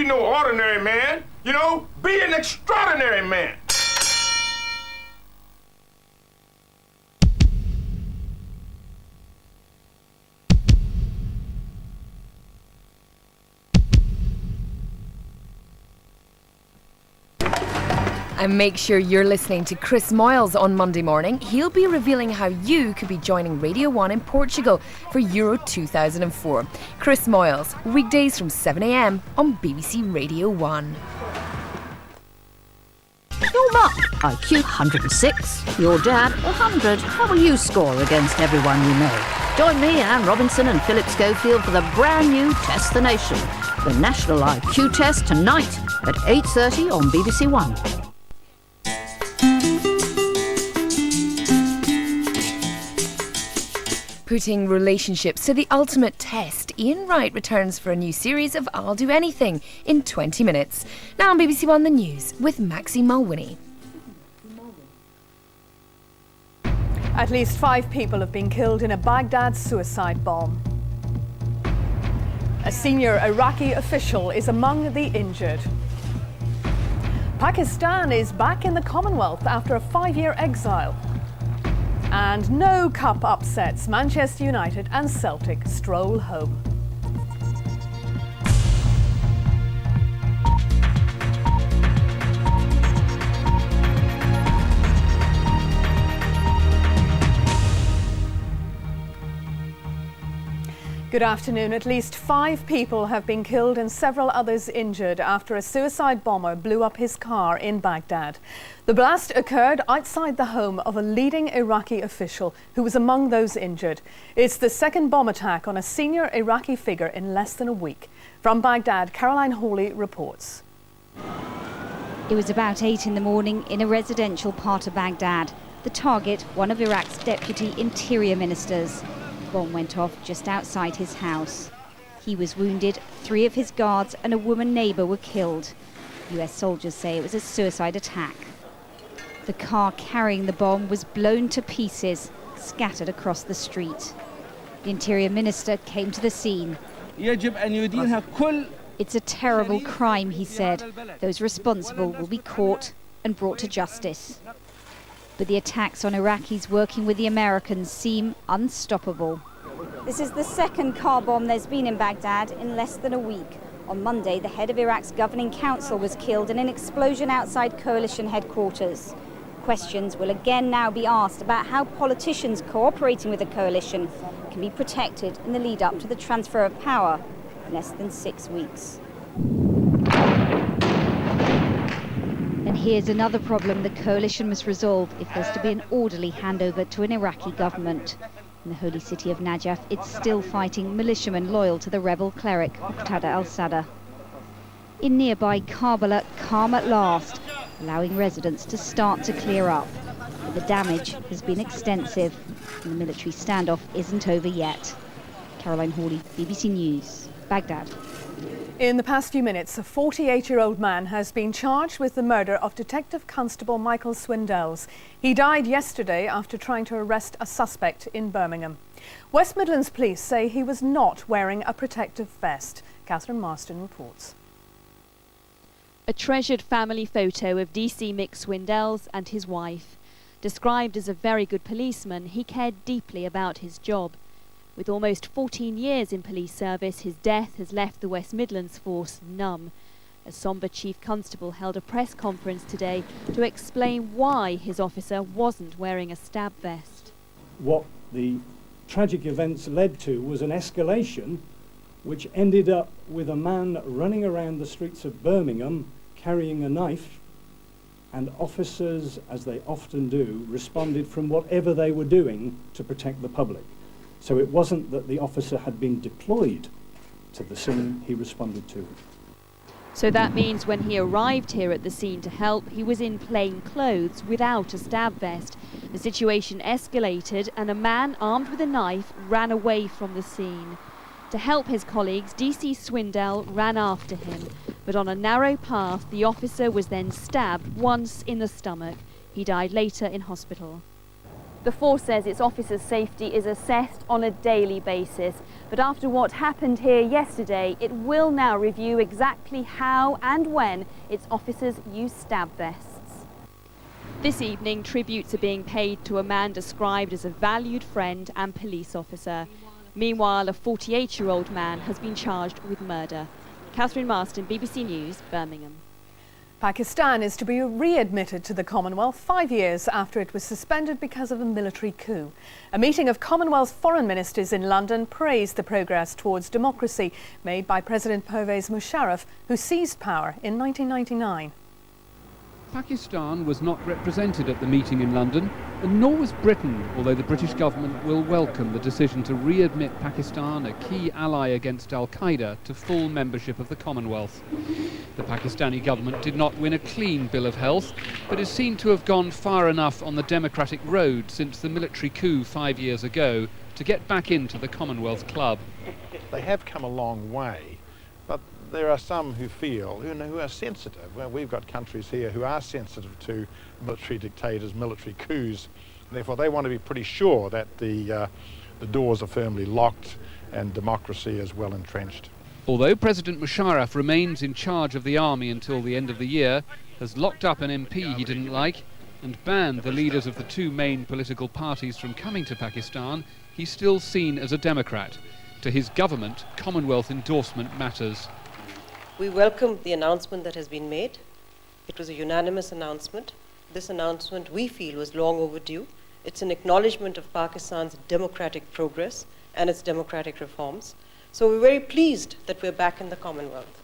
be no ordinary man, you know, be an extraordinary man. And make sure you're listening to Chris Moyles on Monday morning. He'll be revealing how you could be joining Radio 1 in Portugal for Euro 2004. Chris Moyles, weekdays from 7 a.m. on BBC Radio 1. Your mum, IQ 106. Your dad, 100. How will you score against everyone you know? Join me, Anne Robinson and Philip Schofield for the brand new Test the Nation. The National IQ Test tonight at 8:30 on BBC1. Putting relationships to the ultimate test, Ian Wright returns for a new series of I'll Do Anything in 20 minutes. Now on BBC One The News with Maxine Mulwiney. At least 5 people have been killed in a Baghdad suicide bomb. A senior Iraqi official is among the injured. Pakistan is back in the Commonwealth after a 5-year exile. And no cup upsets. Manchester United and Celtic stroll home. Good afternoon. At least 5 people have been killed and several others injured after a suicide bomber blew up his car in Baghdad. The blast occurred outside the home of a leading Iraqi official who was among those injured. It's the second bomb attack on a senior Iraqi figure in less than a week. From Baghdad, Caroline Hawley reports. It was about 8 in the morning in a residential part of Baghdad. The target, one of Iraq's deputy interior ministers. The bomb went off just outside his house. He was wounded, 3 of his guards and a woman neighbour were killed. US soldiers say it was a suicide attack. The car carrying the bomb was blown to pieces, scattered across the street. The interior minister came to the scene. It's a terrible crime, he said. Those responsible will be caught and brought to justice. But the attacks on Iraqis working with the Americans seem unstoppable. This is the second car bomb there's been in Baghdad in less than a week. On Monday, the head of Iraq's governing council was killed in an explosion outside coalition headquarters. Questions will again now be asked about how politicians cooperating with the coalition can be protected in the lead up to the transfer of power in less than 6 weeks. And here's another problem the coalition must resolve if there's to be an orderly handover to an Iraqi government. In the holy city of Najaf, it's still fighting militiamen loyal to the rebel cleric Muqtada al-Sadr. In nearby Karbala, calm at last, allowing residents to start to clear up. But the damage has been extensive, and the military standoff isn't over yet. Caroline Hawley, BBC News, Baghdad. In the past few minutes, a 48-year-old man has been charged with the murder of Detective Constable Michael Swindells. He died yesterday after trying to arrest a suspect in Birmingham. West Midlands Police say he was not wearing a protective vest. Catherine Marston reports. A treasured family photo of DC Mick Swindells and his wife. Described as a very good policeman, he cared deeply about his job. With almost 14 years in police service, his death has left the West Midlands force numb. A sombre chief constable held a press conference today to explain why his officer wasn't wearing a stab vest. What the tragic events led to was an escalation which ended up with a man running around the streets of Birmingham carrying a knife, and officers, as they often do, responded from whatever they were doing to protect the public. So it wasn't that the officer had been deployed to the scene, he responded to it. So that means when he arrived here at the scene to help, he was in plain clothes without a stab vest. The situation escalated and a man armed with a knife ran away from the scene. To help his colleagues, DC Swindell ran after him, but on a narrow path, the officer was then stabbed once in the stomach. He died later in hospital. The force says its officers' safety is assessed on a daily basis. But after what happened here yesterday, it will now review exactly how and when its officers use stab vests. This evening, tributes are being paid to a man described as a valued friend and police officer. Meanwhile, a 48-year-old man has been charged with murder. Catherine Marston, BBC News, Birmingham. Pakistan is to be readmitted to the Commonwealth 5 years after it was suspended because of a military coup. A meeting of Commonwealth foreign ministers in London praised the progress towards democracy made by President Pervez Musharraf, who seized power in 1999. Pakistan was not represented at the meeting in London, and nor was Britain, although the British government will welcome the decision to readmit Pakistan, a key ally against Al-Qaeda, to full membership of the Commonwealth. The Pakistani government did not win a clean bill of health, but is seen to have gone far enough on the democratic road since the military coup 5 years ago to get back into the Commonwealth club. They have come a long way, but there are some who feel, who are sensitive. Well, we've got countries here who are sensitive to military dictators, military coups. Therefore, they want to be pretty sure that the doors are firmly locked and democracy is well entrenched. Although President Musharraf remains in charge of the army until the end of the year, has locked up an MP he didn't like, and banned the leaders of the two main political parties from coming to Pakistan, he's still seen as a Democrat. To his government, Commonwealth endorsement matters. We welcome the announcement that has been made. It was a unanimous announcement. This announcement, we feel, was long overdue. It's an acknowledgement of Pakistan's democratic progress and its democratic reforms. So we're very pleased that we're back in the Commonwealth.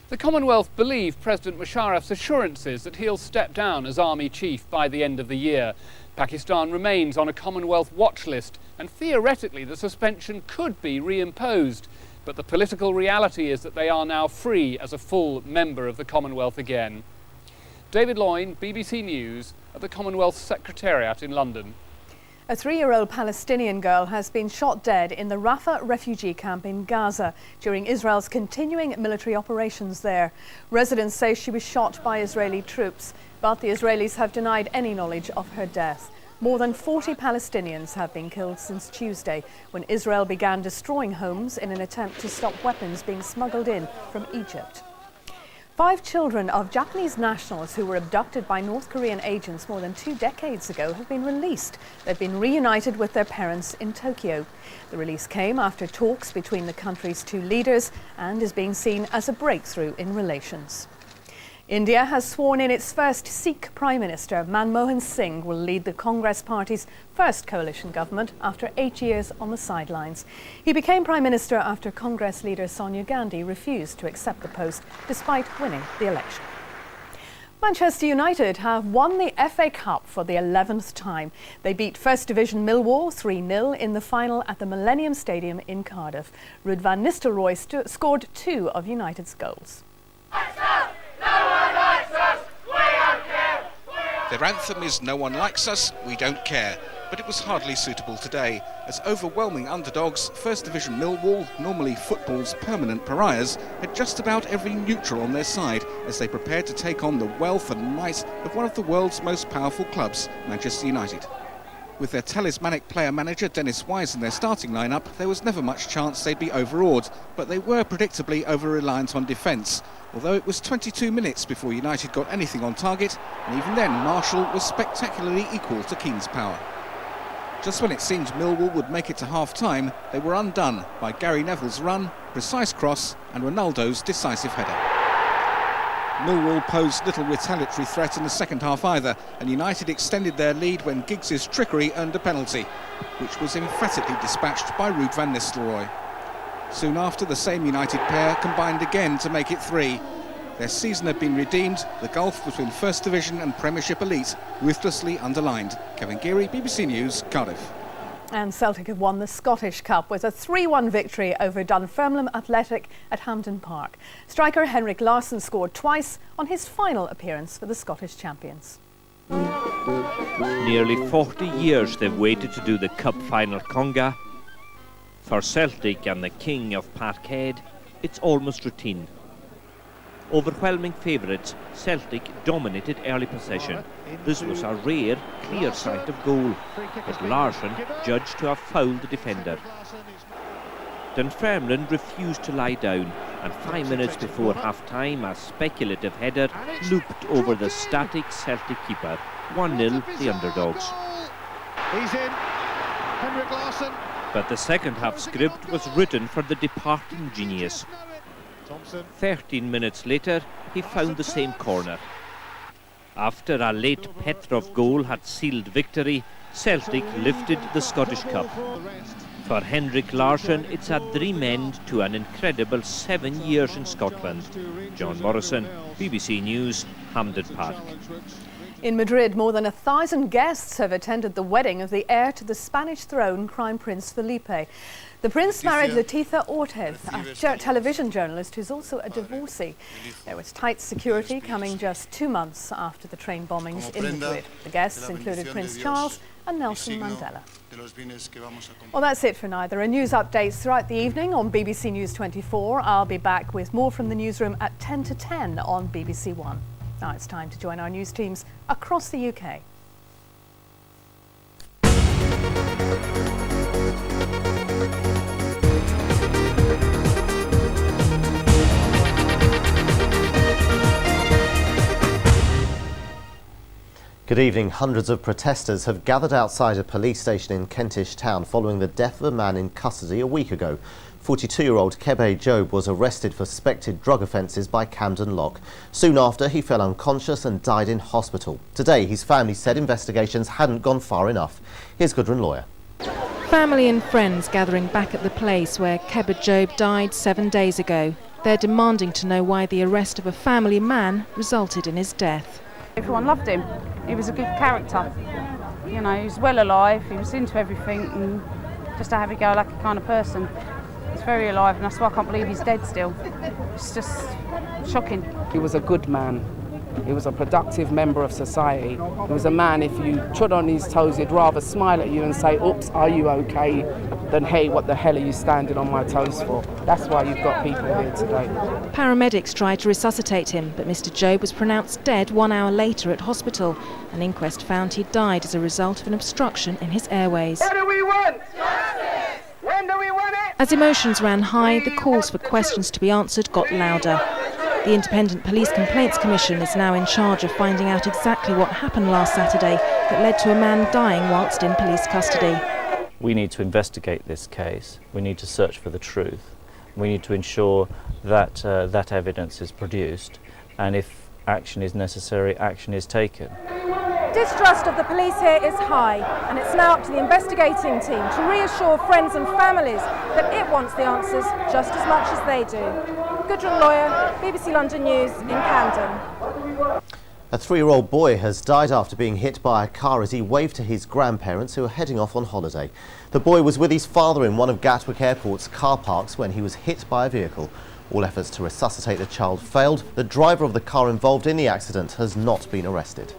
The Commonwealth believe President Musharraf's assurances that he'll step down as army chief by the end of the year. Pakistan remains on a Commonwealth watch list, and theoretically the suspension could be reimposed. But the political reality is that they are now free as a full member of the Commonwealth again. David Loyne, BBC News, at the Commonwealth Secretariat in London. A 3-year-old Palestinian girl has been shot dead in the Rafah refugee camp in Gaza during Israel's continuing military operations there. Residents say she was shot by Israeli troops, but the Israelis have denied any knowledge of her death. More than 40 Palestinians have been killed since Tuesday, when Israel began destroying homes in an attempt to stop weapons being smuggled in from Egypt. 5 children of Japanese nationals who were abducted by North Korean agents more than 2 decades ago have been released. They've been reunited with their parents in Tokyo. The release came after talks between the country's 2 leaders and is being seen as a breakthrough in relations. India has sworn in its first Sikh Prime Minister. Manmohan Singh will lead the Congress Party's first coalition government after 8 years on the sidelines. He became Prime Minister after Congress leader Sonia Gandhi refused to accept the post despite winning the election. Manchester United have won the FA Cup for the 11th time. They beat First Division Millwall 3-0 in the final at the Millennium Stadium in Cardiff. Ruud van Nistelrooy scored 2 of United's goals. Their anthem is "No one likes us, we don't care," but it was hardly suitable today, as overwhelming underdogs, First Division Millwall, normally football's permanent pariahs, had just about every neutral on their side as they prepared to take on the wealth and might of one of the world's most powerful clubs, Manchester United. With their talismanic player-manager Dennis Wise in their starting lineup, there was never much chance they'd be overawed, but they were predictably over-reliant on defence, although it was 22 minutes before United got anything on target, and even then Marshall was spectacularly equal to Keane's power. Just when it seemed Millwall would make it to half-time, they were undone by Gary Neville's run, precise cross and Ronaldo's decisive header. Millwall posed little retaliatory threat in the second half either, and United extended their lead when Giggs' trickery earned a penalty, which was emphatically dispatched by Ruud van Nistelrooy. Soon after, the same United pair combined again to make it 3. Their season had been redeemed, the gulf between First Division and Premiership Elite ruthlessly underlined. Kevin Geary, BBC News, Cardiff. And Celtic have won the Scottish Cup with a 3-1 victory over Dunfermline Athletic at Hampden Park. Striker Henrik Larsson scored twice on his final appearance for the Scottish champions. Nearly 40 years they've waited to do the cup final conga. For Celtic and the king of Parkhead, it's almost routine. overwhelming favourites, Celtic dominated early possession. This was a rare, clear sight of goal, but Larsson judged to have fouled the defender. Dunfermline refused to lie down, and 5 minutes before half-time, a speculative header looped over the static Celtic keeper. 1-0 the underdogs. He's in. Henrik Larsson. But the second half script was written for the departing genius. 13 minutes later, he found the same corner. After a late Petrov goal had sealed victory, Celtic lifted the Scottish Cup. For Henrik Larsson, it's a dream end to an incredible 7 years in Scotland. John Morrison, BBC News, Hampden Park. In Madrid, more than 1,000 guests have attended the wedding of the heir to the Spanish throne, Crown Prince Felipe. The prince married Leticia Ortiz, a television journalist who's also a divorcee. There was tight security coming just 2 months after the train bombings in Madrid. The guests included Prince Charles and Nelson Mandela. Well, that's it for now. There are news updates throughout the evening on BBC News 24. I'll be back with more from the newsroom at 10 to 10 on BBC1. Now it's time to join our news teams across the UK. Good evening. Hundreds of protesters have gathered outside a police station in Kentish Town following the death of a man in custody a week ago. 42-year-old Kebe Job was arrested for suspected drug offences by Camden Lock. Soon after, he fell unconscious and died in hospital. Today, his family said investigations hadn't gone far enough. Here's Gudrun Lawyer. Family and friends gathering back at the place where Kebe Job died 7 days ago. They're demanding to know why the arrest of a family man resulted in his death. Everyone loved him. He was a good character. You know, he was well alive, he was into everything and just a happy-go-lucky kind of person. He's very alive and that's why I can't believe he's dead still. It's just shocking. He was a good man. He was a productive member of society. He was a man, if you trod on his toes, he'd rather smile at you and say, oops, are you okay? Than, hey, what the hell are you standing on my toes for? That's why you've got people here today. Paramedics tried to resuscitate him, but Mr. Job was pronounced dead 1 hour later at hospital. An inquest found he died as a result of an obstruction in his airways. What do we want? Justice! When do we want it? As emotions ran high, the calls for questions to be answered got louder. The Independent Police Complaints Commission is now in charge of finding out exactly what happened last Saturday that led to a man dying whilst in police custody. We need to investigate this case. We need to search for the truth. We need to ensure that that evidence is produced, and if action is necessary, action is taken. Distrust of the police here is high, and it's now up to the investigating team to reassure friends and families that it wants the answers just as much as they do. Gudrun Lawyer, BBC London News in Camden. A 3-year-old boy has died after being hit by a car as he waved to his grandparents who were heading off on holiday. The boy was with his father in one of Gatwick Airport's car parks when he was hit by a vehicle. All efforts to resuscitate the child failed. The driver of the car involved in the accident has not been arrested.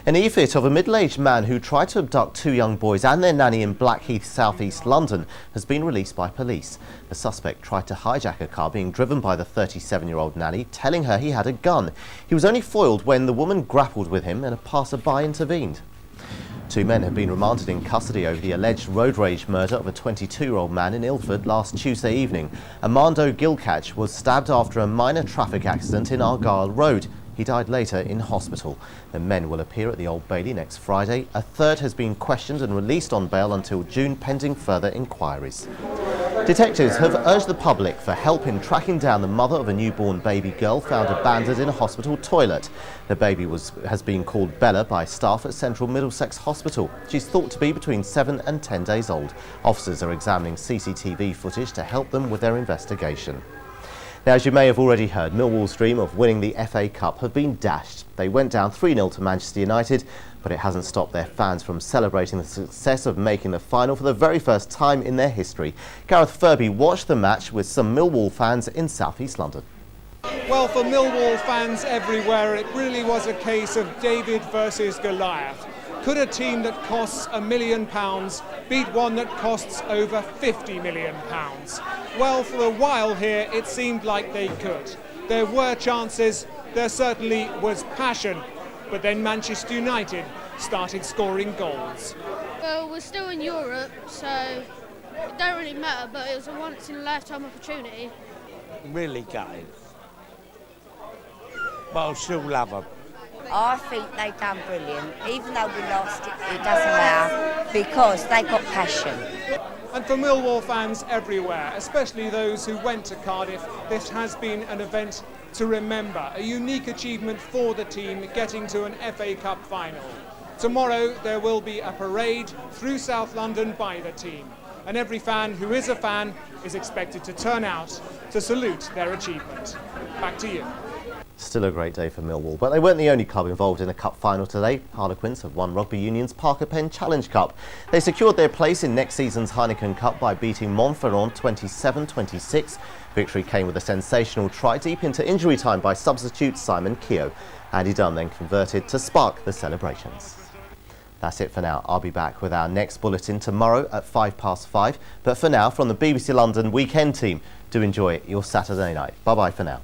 An e-fit of a middle-aged man who tried to abduct 2 young boys and their nanny in Blackheath, south-east London has been released by police. The suspect tried to hijack a car being driven by the 37-year-old nanny, telling her he had a gun. He was only foiled when the woman grappled with him and a passer-by intervened. 2 men have been remanded in custody over the alleged road rage murder of a 22-year-old man in Ilford last Tuesday evening. Armando Gilcatch was stabbed after a minor traffic accident in Argyle Road. He died later in hospital. The men will appear at the Old Bailey next Friday. A third has been questioned and released on bail until June, pending further inquiries. Detectives have urged the public for help in tracking down the mother of a newborn baby girl found abandoned in a hospital toilet. The baby has been called Bella by staff at Central Middlesex Hospital. She's thought to be between 7 and 10 days old. Officers are examining CCTV footage to help them with their investigation. Now, as you may have already heard, Millwall's dream of winning the FA Cup have been dashed. They went down 3-0 to Manchester United, but it hasn't stopped their fans from celebrating the success of making the final for the very first time in their history. Gareth Furby watched the match with some Millwall fans in South East London. Well, for Millwall fans everywhere, it really was a case of David versus Goliath. Could a team that costs £1 million beat one that costs over £50 million? Well, for a while here, it seemed like they could. there were chances, there certainly was passion, but then Manchester United started scoring goals. Well, we're still in Europe, so it don't really matter, but it was a once-in-a-lifetime opportunity. Really gutted. But I'll still love them. I think they've done brilliant. Even though we lost, it doesn't matter, because they got passion. And for Millwall fans everywhere, especially those who went to Cardiff, this has been an event to remember, a unique achievement for the team getting to an FA Cup final. Tomorrow there will be a parade through South London by the team, and every fan who is a fan is expected to turn out to salute their achievement. Back to you. Still a great day for Millwall, but they weren't the only club involved in a cup final today. Harlequins have won Rugby Union's Parker Pen Challenge Cup. They secured their place in next season's Heineken Cup by beating Montferrand 27-26. Victory came with a sensational try deep into injury time by substitute Simon Keogh. Andy Dunn then converted to spark the celebrations. That's it for now. I'll be back with our next bulletin tomorrow at 5:05. But for now, from the BBC London weekend team, do enjoy your Saturday night. Bye-bye for now.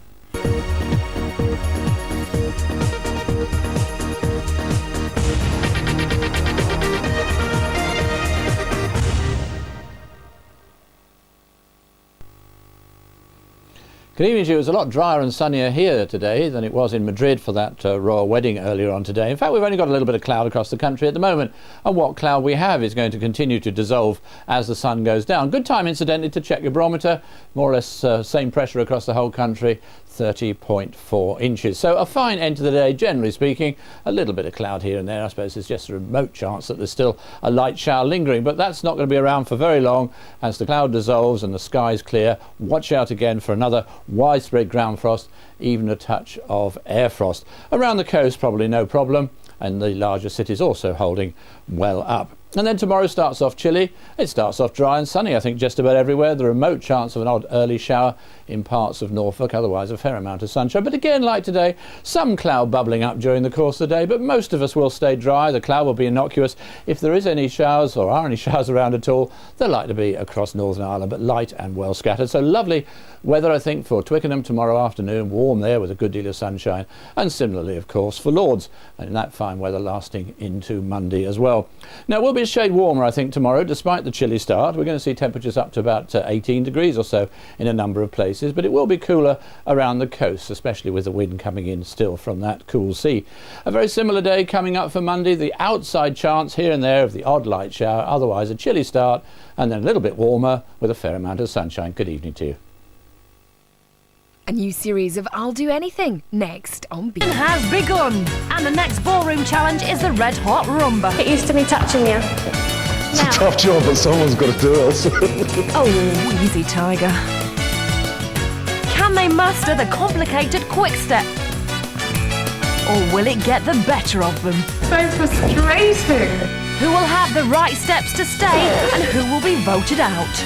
Good evening to you. It was a lot drier and sunnier here today than it was in Madrid for that royal wedding earlier on today. In fact, we've only got a little bit of cloud across the country at the moment, and what cloud we have is going to continue to dissolve as the sun goes down. Good time, incidentally, to check your barometer. More or less same pressure across the whole country, 30.4 inches. So a fine end to the day, generally speaking. A little bit of cloud here and there. I suppose there's just a remote chance that there's still a light shower lingering, but that's not going to be around for very long as the cloud dissolves and the sky's clear. Watch out again for another widespread ground frost, even a touch of air frost. Around the coast, probably no problem, and the larger cities also holding well up. And then tomorrow starts off chilly. It starts off dry and sunny, I think, just about everywhere. The remote chance of an odd early shower in parts of Norfolk, otherwise a fair amount of sunshine. But again, like today, some cloud bubbling up during the course of the day, but most of us will stay dry. The cloud will be innocuous. If there is any showers, or are any showers around at all, they're likely to be across Northern Ireland, but light and well scattered. So lovely weather, I think, for Twickenham tomorrow afternoon. Warm there with a good deal of sunshine. And similarly, of course, for Lords, and that fine weather lasting into Monday as well. Now, we'll be a shade warmer, I think, tomorrow, despite the chilly start. We're going to see temperatures up to about 18 degrees or so in a number of places, but it will be cooler around the coast, especially with the wind coming in still from that cool sea. A very similar day coming up for Monday. The outside chance here and there of the odd light shower, otherwise a chilly start, and then a little bit warmer with a fair amount of sunshine. Good evening to you. A new series of I'll Do Anything, next on BBC. Has begun, and the next ballroom challenge is the Red Hot Rumba. It used to be touching you. It's a tough job, but someone's got to do it. Oh, easy, Tiger. Can they master the complicated quick step? Or will it get the better of them? So frustrating. Who will have the right steps to stay, and who will be voted out?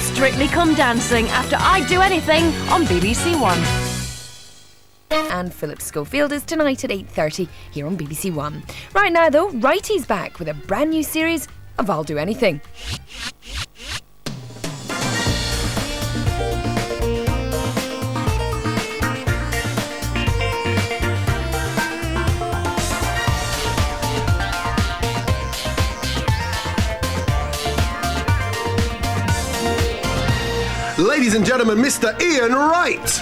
Strictly Come Dancing after I Do Anything on BBC1. And Philip Schofield is tonight at 8:30 here on BBC1. Right now, though, Righty's back with a brand new series of I'll Do Anything. Ladies and gentlemen, Mr. Ian Wright.